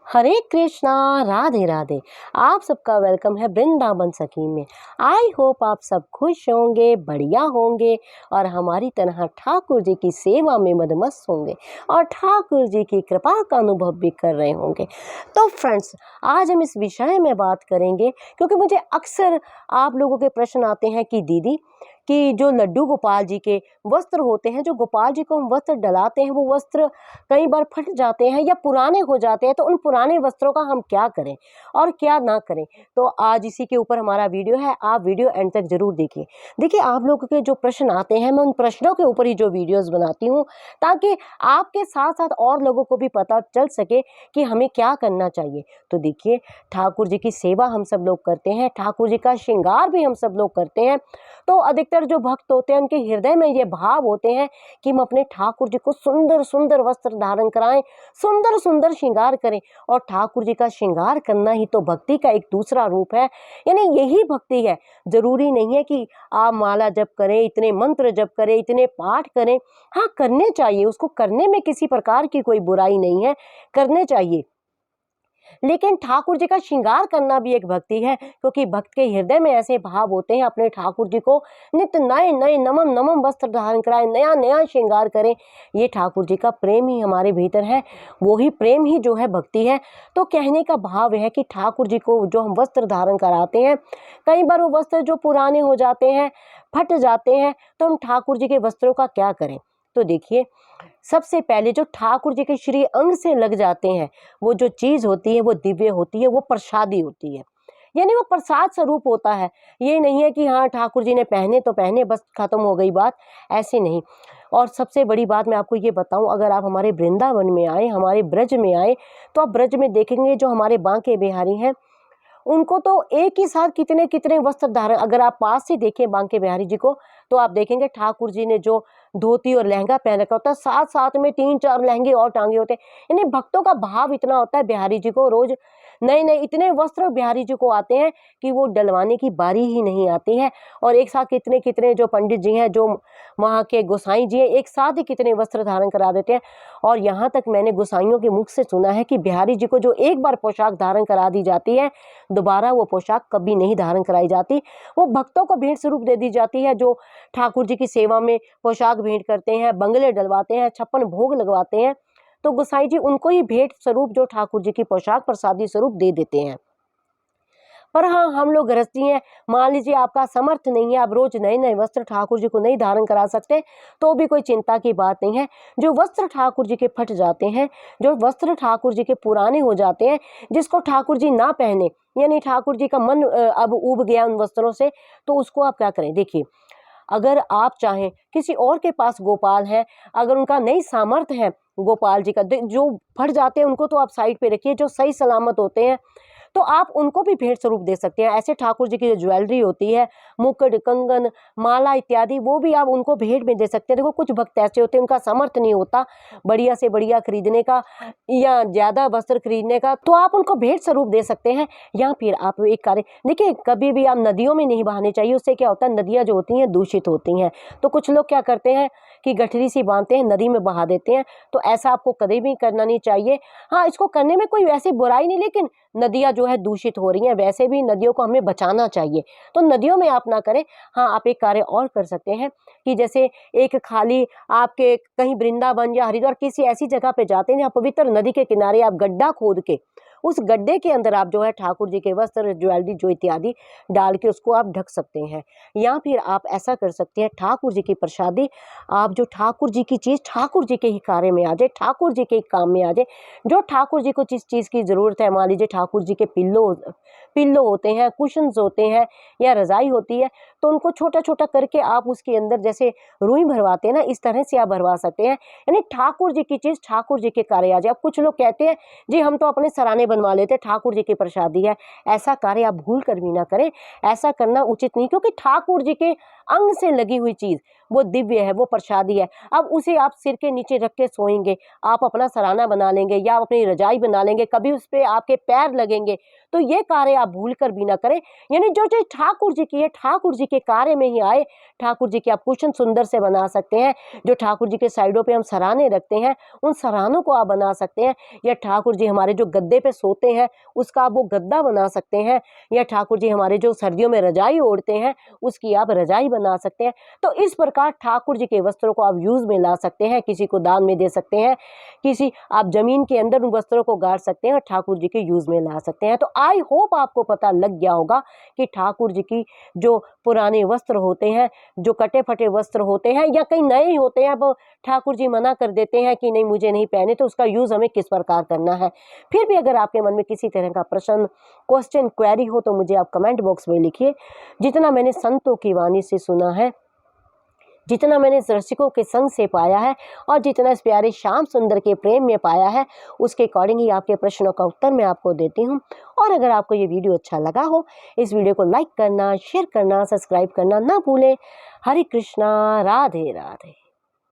हरे कृष्णा, राधे राधे। आप सबका वेलकम है वृंदावन सखी में। आई होप आप सब खुश होंगे, बढ़िया होंगे और हमारी तरह ठाकुर जी की सेवा में मदमस्त होंगे और ठाकुर जी की कृपा का अनुभव भी कर रहे होंगे। तो फ्रेंड्स, आज हम इस विषय में बात करेंगे क्योंकि मुझे अक्सर आप लोगों के प्रश्न आते हैं कि दीदी कि जो लड्डू गोपाल जी के वस्त्र होते हैं, जो गोपाल जी को हम वस्त्र डलाते हैं, वो वस्त्र कई बार फट जाते हैं या पुराने हो जाते हैं, तो उन पुराने वस्त्रों का हम क्या करें और क्या ना करें। तो आज इसी के ऊपर हमारा वीडियो है, आप वीडियो एंड तक जरूर देखिए। देखिए, आप लोगों के जो प्रश्न आते हैं, मैं उन प्रश्नों के ऊपर ही जो वीडियोस बनाती हूँ ताकि आपके साथ साथ और लोगों को भी पता चल सके कि हमें क्या करना चाहिए। तो देखिए, ठाकुर जी की सेवा हम सब लोग करते हैं, ठाकुर जी का श्रृंगार भी हम सब लोग करते हैं। तो अधिकतर जो भक्त होते हैं, उनके हृदय में ये भाव होते हैं कि हम अपने ठाकुर जी को सुंदर सुंदर वस्त्र धारण कराएं, सुंदर सुंदर श्रृंगार करें। और ठाकुर जी का श्रृंगार करना ही तो भक्ति का एक दूसरा रूप है, यानी यही भक्ति है। जरूरी नहीं है कि आप माला जप करें, इतने मंत्र जप करें, इतने पाठ करें। हाँ, करने चाहिए, उसको करने में किसी प्रकार की कोई बुराई नहीं है, करने चाहिए। लेकिन ठाकुर जी का श्रृंगार करना भी एक भक्ति है, क्योंकि भक्त के हृदय में ऐसे भाव होते हैं, अपने ठाकुर जी को नित्य नए नए नमन नमन वस्त्र धारण कराएं, नया नया श्रृंगार करें। ये ठाकुर जी का प्रेम ही हमारे भीतर है, वो ही प्रेम ही जो है भक्ति है। तो कहने का भाव है कि ठाकुर जी को जो हम वस्त्र धारण कराते हैं, कई बार वो वस्त्र जो पुराने हो जाते हैं, फट जाते हैं, तो हम ठाकुर जी के वस्त्रों का क्या करें। तो देखिए, सबसे पहले जो ठाकुर जी के श्री अंग से लग जाते हैं, वो जो चीज होती है वो दिव्य होती है, वो प्रसादी होती है, यानी वो प्रसाद स्वरूप होता है। ये नहीं है कि हाँ ठाकुर जी ने पहने तो पहने, बस खत्म हो गई बात, ऐसे नहीं। और सबसे बड़ी बात मैं आपको ये बताऊं, अगर आप हमारे वृंदावन में आए, हमारे ब्रज में आए, तो आप ब्रज में देखेंगे जो हमारे बांके बिहारी हैं, उनको तो एक ही साथ कितने कितने वस्त्र धारण, अगर आप पास से देखें बांके बिहारी जी को, तो आप देखेंगे ठाकुर जी ने जो धोती और लहंगा पहन रखा होता है, साथ साथ में 3-4 लहंगे और टांगे होते हैं। यानी भक्तों का भाव इतना होता है, बिहारी जी को रोज नए नए इतने वस्त्र बिहारी जी को आते हैं कि वो डलवाने की बारी ही नहीं आती है। और एक साथ कितने कितने जो पंडित जी हैं, जो वहाँ के गोसाई जी हैं, एक साथ ही कितने वस्त्र धारण करा देते हैं। और यहाँ तक मैंने गोसाइयों के मुख से सुना है कि बिहारी जी को जो एक बार पोशाक धारण करा दी जाती है, दोबारा वो पोशाक कभी नहीं धारण कराई जाती, वो भक्तों को भेंट स्वरूप दे दी जाती है, जो ठाकुर जी की सेवा में पोशाक भेंट करते हैं, बंगले डलवाते हैं, 56 भोग लगवाते हैं, तो गोसाई जी उनको ही भेंट स्वरूप जो ठाकुर जी की पोशाक प्रसादी स्वरूप दे देते हैं। पर हाँ, हम लोग गृहस्थी हैं, मान लीजिए आपका समर्थ नहीं है, आप रोज नए नए वस्त्र ठाकुर जी को नहीं धारण करा सकते, तो भी कोई चिंता की बात नहीं है। जो वस्त्र ठाकुर जी के फट जाते हैं, जो वस्त्र ठाकुर जी के पुराने हो जाते हैं, जिसको ठाकुर जी ना पहने, यानी ठाकुर जी का मन अब उब गया उन वस्त्रों से, तो उसको आप क्या करें। देखिए, अगर आप चाहें, किसी और के पास गोपाल है, अगर उनका नहीं सामर्थ्य है गोपाल जी का, जो फट जाते हैं उनको तो आप साइड पे रखिए, जो सही सलामत होते हैं तो आप उनको भी भेंट स्वरूप दे सकते हैं। ऐसे ठाकुर जी की जो ज्वेलरी होती है, मुकुट, कंगन, माला इत्यादि, वो भी आप उनको भेंट में दे सकते हैं। देखो, कुछ भक्त ऐसे होते हैं, उनका सामर्थ्य नहीं होता बढ़िया से बढ़िया खरीदने का या ज्यादा वस्त्र खरीदने का, तो आप उनको भेंट स्वरूप दे सकते हैं। या फिर आप एक कार्य, देखिए, कभी भी आप नदियों में नहीं बहाने चाहिए, उससे क्या होता है, नदियां जो होती हैं दूषित होती हैं। तो कुछ लोग क्या करते हैं कि गठरी सी बांधते हैं, नदी में बहा देते हैं, तो ऐसा आपको कभी भी करना नहीं चाहिए। हाँ, इसको करने में कोई वैसी बुराई नहीं, लेकिन नदियां जो है दूषित हो रही हैं, वैसे भी नदियों को हमें बचाना चाहिए, तो नदियों में आप ना करें। हाँ, आप एक कार्य और कर सकते हैं कि जैसे एक खाली आपके कहीं वृंदावन या हरिद्वार किसी ऐसी जगह पे जाते हैं जहाँ पवित्र नदी के किनारे आप गड्ढा खोद के, उस गड्ढे के अंदर आप जो है ठाकुर जी के वस्त्र, ज्वेलरी जो इत्यादि डाल के उसको आप ढक सकते हैं। या फिर आप ऐसा कर सकते हैं, ठाकुर जी की प्रसादी, आप जो ठाकुर जी की चीज ठाकुर जी के ही कार्य में आ जाए, ठाकुर जी के ही काम में आ जाए। जो ठाकुर जी को जिस चीज की जरूरत है, मान लीजिए ठाकुर जी के पिल्लो होते हैं, कुशन्स होते हैं या रजाई होती है, तो उनको छोटा छोटा करके आप उसके अंदर जैसे रुई भरवाते हैं ना, इस तरह से आप भरवा सकते हैं। यानी ठाकुर जी की चीज ठाकुर जी के कार्य आ जाए। अब कुछ लोग कहते हैं जी हम तो अपने सराने बनवा लेते हैं, ठाकुर जी की प्रसादी है। ऐसा कार्य आप भूल कर भी ना करें, ऐसा करना उचित नहीं, क्योंकि ठाकुर जी के अंग से लगी हुई चीज वो दिव्य है, वो प्रसादी है। अब उसे आप सिर के नीचे रख के सोएंगे, आप अपना सराहना बना लेंगे या अपनी रजाई बना लेंगे, कभी उस पे आपके पैर लगेंगे, तो ये कार्य आप भूल कर भी ना करें। यानी जो चीज ठाकुर जी की है, ठाकुर जी के कार्य में ही आए। ठाकुर जी के आप कुशन सुंदर से बना सकते हैं, जो ठाकुर जी के साइडों पे हम सराहने रखते हैं, उन सराहनों को आप बना सकते हैं। या ठाकुर जी हमारे जो गद्दे पे सोते हैं, उसका आप वो गद्दा बना सकते हैं। या ठाकुर जी हमारे जो सर्दियों में रजाई ओढ़ते हैं, उसकी आप रजाई बना सकते हैं। तो इस प्रकार ठाकुर जी के वस्त्रों को आप यूज में ला सकते हैं, किसी को दान में दे सकते हैं, किसी आप जमीन के अंदर उन वस्त्रों को गाड़ सकते हैं और ठाकुर जी के यूज में ला सकते हैं। तो आई होप आपको पता लग गया होगा कि ठाकुर जी की जो पुराने वस्त्र होते हैं, जो कटे फटे वस्त्र होते हैं या कई नए ही होते हैं, अब ठाकुर जी मना कर देते हैं कि नहीं मुझे नहीं पहने, तो उसका यूज हमें किस प्रकार करना है। फिर भी अगर आपके मन में किसी तरह का प्रश्न, क्वेश्चन, क्वेरी हो तो मुझे आप कमेंट बॉक्स में लिखिए। जितना मैंने संतों की वाणी से सुना है, जितना मैंने दर्शकों के संग से पाया है और जितना इस प्यारे श्याम सुंदर के प्रेम में पाया है, उसके अकॉर्डिंग ही आपके प्रश्नों का उत्तर मैं आपको देती हूँ। और अगर आपको ये वीडियो अच्छा लगा हो, इस वीडियो को लाइक करना, शेयर करना, सब्सक्राइब करना ना भूलें। हरे कृष्णा, राधे राधे।